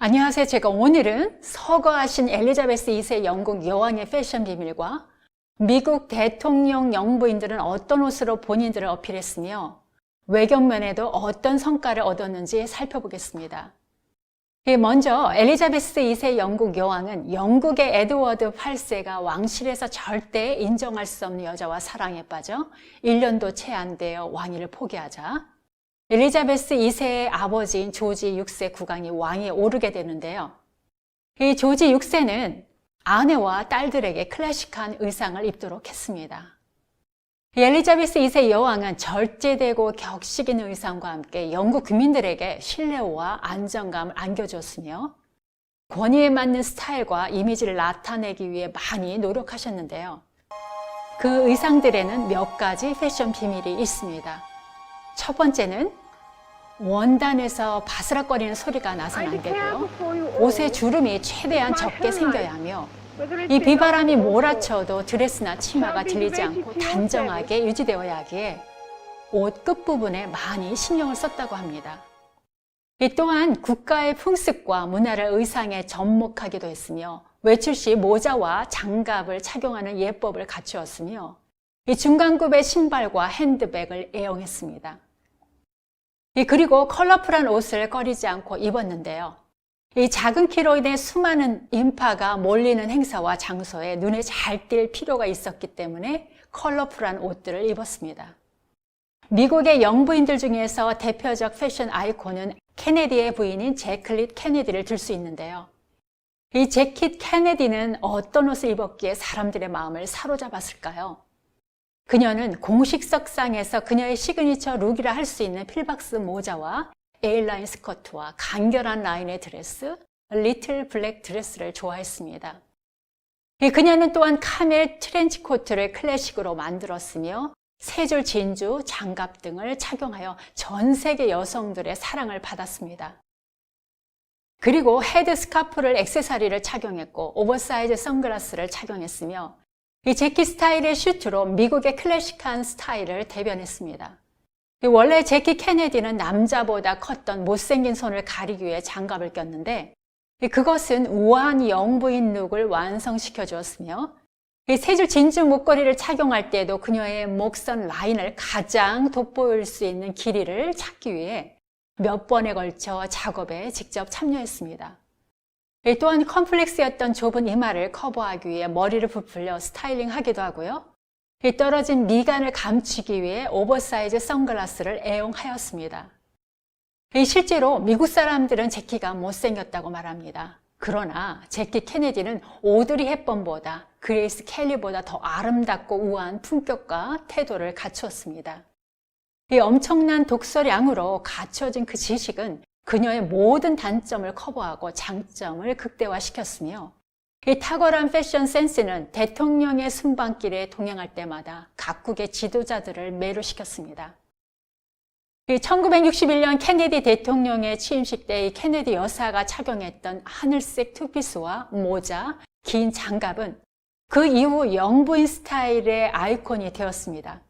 안녕하세요. 제가 오늘은 서거하신 엘리자베스 2세 영국 여왕의 패션 비밀과 미국 대통령 영부인들은 어떤 옷으로 본인들을 어필했으며 외경면에도 어떤 성과를 얻었는지 살펴보겠습니다. 먼저 엘리자베스 2세 영국 여왕은 영국의 에드워드 8세가 왕실에서 절대 인정할 수 없는 여자와 사랑에 빠져 1년도 채 안 되어 왕위를 포기하자 엘리자베스 2세의 아버지인 조지 6세 국왕이 왕위에 오르게 되는데요. 이 조지 6세는 아내와 딸들에게 클래식한 의상을 입도록 했습니다. 엘리자베스 2세 여왕은 절제되고 격식 있는 의상과 함께 영국 국민들에게 신뢰와 안정감을 안겨주었으며 권위에 맞는 스타일과 이미지를 나타내기 위해 많이 노력하셨는데요. 그 의상들에는 몇 가지 패션 비밀이 있습니다. 첫 번째는 원단에서 바스락거리는 소리가 나서는 안 되고요. 옷의 주름이 최대한 적게 생겨야 하며 이 비바람이 몰아쳐도 드레스나 치마가 들리지 않고 단정하게 유지되어야 하기에 옷 끝부분에 많이 신경을 썼다고 합니다. 이 또한 국가의 풍습과 문화를 의상에 접목하기도 했으며 외출 시 모자와 장갑을 착용하는 예법을 갖추었으며 이 중간급의 신발과 핸드백을 애용했습니다. 그리고 컬러풀한 옷을 꺼리지 않고 입었는데요. 이 작은 키로 인해 수많은 인파가 몰리는 행사와 장소에 눈에 잘 띌 필요가 있었기 때문에 컬러풀한 옷들을 입었습니다. 미국의 영부인들 중에서 대표적 패션 아이콘은 케네디의 부인인 제클릿 케네디를 들 수 있는데요. 이 제킷 케네디는 어떤 옷을 입었기에 사람들의 마음을 사로잡았을까요? 그녀는 공식 석상에서 그녀의 시그니처 룩이라 할 수 있는 필박스 모자와 A라인 스커트와 간결한 라인의 드레스, 리틀 블랙 드레스를 좋아했습니다. 그녀는 또한 카멜 트렌치 코트를 클래식으로 만들었으며 세 줄 진주, 장갑 등을 착용하여 전 세계 여성들의 사랑을 받았습니다. 그리고 헤드 스카프를 액세서리를 착용했고 오버사이즈 선글라스를 착용했으며 이 재킷 스타일의 슈트로 미국의 클래식한 스타일을 대변했습니다. 원래 재킷 케네디는 남자보다 컸던 못생긴 손을 가리기 위해 장갑을 꼈는데 그것은 우아한 영부인 룩을 완성시켜 주었으며 세 줄 진주 목걸이를 착용할 때도 그녀의 목선 라인을 가장 돋보일 수 있는 길이를 찾기 위해 몇 번에 걸쳐 작업에 직접 참여했습니다. 또한 컴플렉스였던 좁은 이마를 커버하기 위해 머리를 부풀려 스타일링하기도 하고요. 떨어진 미간을 감추기 위해 오버사이즈 선글라스를 애용하였습니다. 실제로 미국 사람들은 제키가 못생겼다고 말합니다. 그러나 제키 케네디는 오드리 헵번보다 그레이스 켈리보다 더 아름답고 우아한 품격과 태도를 갖추었습니다. 이 엄청난 독서량으로 갖춰진 그 지식은 그녀의 모든 단점을 커버하고 장점을 극대화시켰으며 이 탁월한 패션 센스는 대통령의 순방길에 동행할 때마다 각국의 지도자들을 매료시켰습니다. 1961년 케네디 대통령의 취임식 때 이 케네디 여사가 착용했던 하늘색 투피스와 모자, 긴 장갑은 그 이후 영부인 스타일의 아이콘이 되었습니다.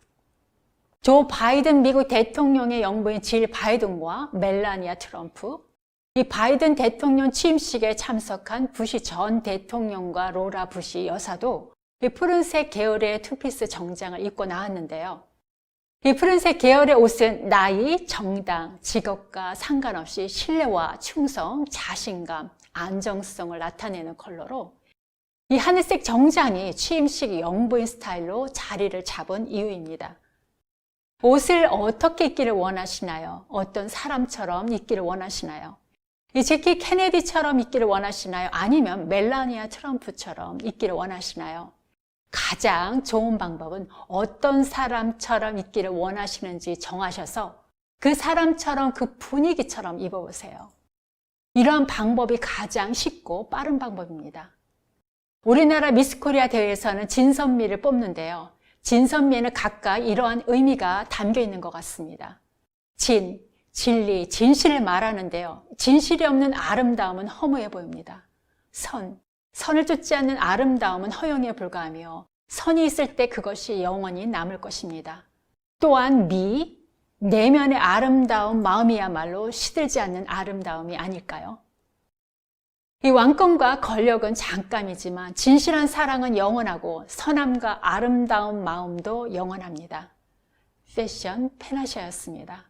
조 바이든 미국 대통령의 영부인 질 바이든과 멜라니아 트럼프, 이 바이든 대통령 취임식에 참석한 부시 전 대통령과 로라 부시 여사도 이 푸른색 계열의 투피스 정장을 입고 나왔는데요. 이 푸른색 계열의 옷은 나이, 정당, 직업과 상관없이 신뢰와 충성, 자신감, 안정성을 나타내는 컬러로 이 하늘색 정장이 취임식 영부인 스타일로 자리를 잡은 이유입니다. 옷을 어떻게 입기를 원하시나요? 어떤 사람처럼 입기를 원하시나요? 이 제키 케네디처럼 입기를 원하시나요? 아니면 멜라니아 트럼프처럼 입기를 원하시나요? 가장 좋은 방법은 어떤 사람처럼 입기를 원하시는지 정하셔서 그 사람처럼 그 분위기처럼 입어보세요. 이러한 방법이 가장 쉽고 빠른 방법입니다. 우리나라 미스코리아 대회에서는 진선미를 뽑는데요. 진선미에는 각각 이러한 의미가 담겨 있는 것 같습니다. 진, 진리, 진실을 말하는데요. 진실이 없는 아름다움은 허무해 보입니다. 선을 쫓지 않는 아름다움은 허영에 불과하며 선이 있을 때 그것이 영원히 남을 것입니다. 또한 미, 내면의 아름다운 마음이야말로 시들지 않는 아름다움이 아닐까요? 이 왕권과 권력은 잠깐이지만 진실한 사랑은 영원하고 선함과 아름다운 마음도 영원합니다. 패션 페나시아였습니다.